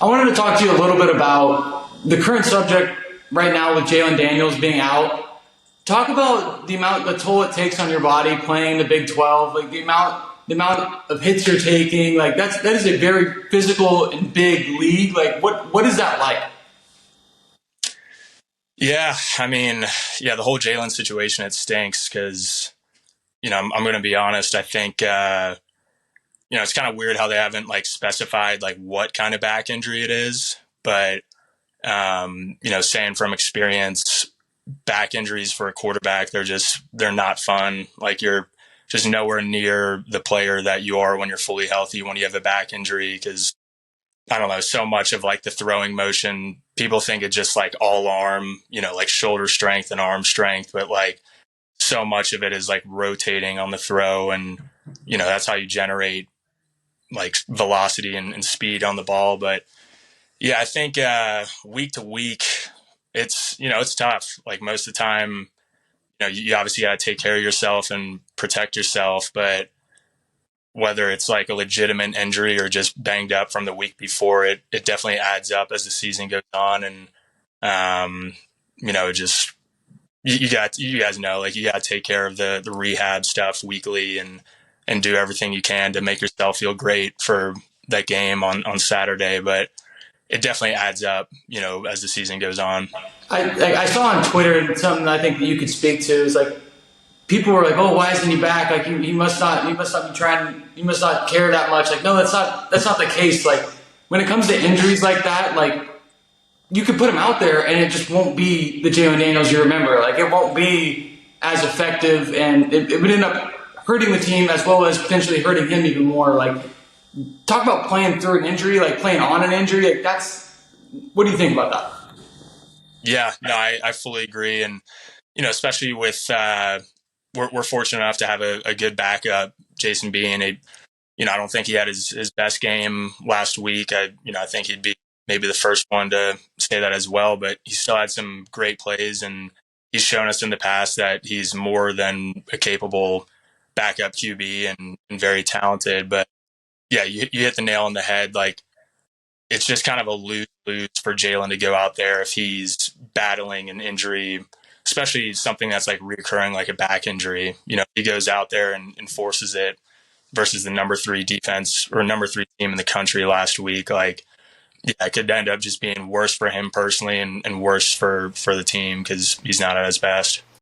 I wanted to talk to you a little bit about the current subject right now with Jalon Daniels being out. Talk about the toll it takes on your body playing the Big 12, like the amount of hits you're taking. Like that is a very physical and big league. Like what is that like? Yeah, I mean, the whole Jalon situation, it stinks because, I'm going to be honest. I think, it's kind of weird how they haven't specified what kind of back injury it is. But, saying from experience, back injuries for a quarterback, they're not fun. You're just nowhere near the player that you are when you're fully healthy, when you have a back injury, because I don't know, so much of the throwing motion, people think it's just all arm, shoulder strength and arm strength, but so much of it is rotating on the throw. And, that's how you generate velocity and speed on the ball. But yeah, I think week to week, it's tough. Most of the time, you obviously got to take care of yourself and protect yourself, but whether it's a legitimate injury or just banged up from the week before, it definitely adds up as the season goes on. And, just, you guys know, you got to take care of the rehab stuff weekly and do everything you can to make yourself feel great for that game on Saturday. But it definitely adds up, as the season goes on. I saw on Twitter something I think that you could speak to is people were oh, why isn't he back? He must not be trying. He must not care that much. No, that's not the case. When it comes to injuries like that, you could put him out there and it just won't be the Jalon Daniels you remember. It won't be as effective, and it would end up hurting the team as well as potentially hurting him even more. Talk about playing through an injury, playing on an injury. What do you think about that? Yeah, no, I fully agree, and especially with. We're fortunate enough to have a good backup, Jason Bean. I don't think he had his best game last week. I think he'd be maybe the first one to say that as well, but he still had some great plays, and he's shown us in the past that he's more than a capable backup QB and very talented. But yeah, you hit the nail on the head. It's just kind of a lose-lose for Jalon to go out there if he's battling an injury, especially something that's recurring, like a back injury. He goes out there and enforces it versus the number 3 defense or number 3 team in the country last week. It could end up just being worse for him personally and worse for the team because he's not at his best.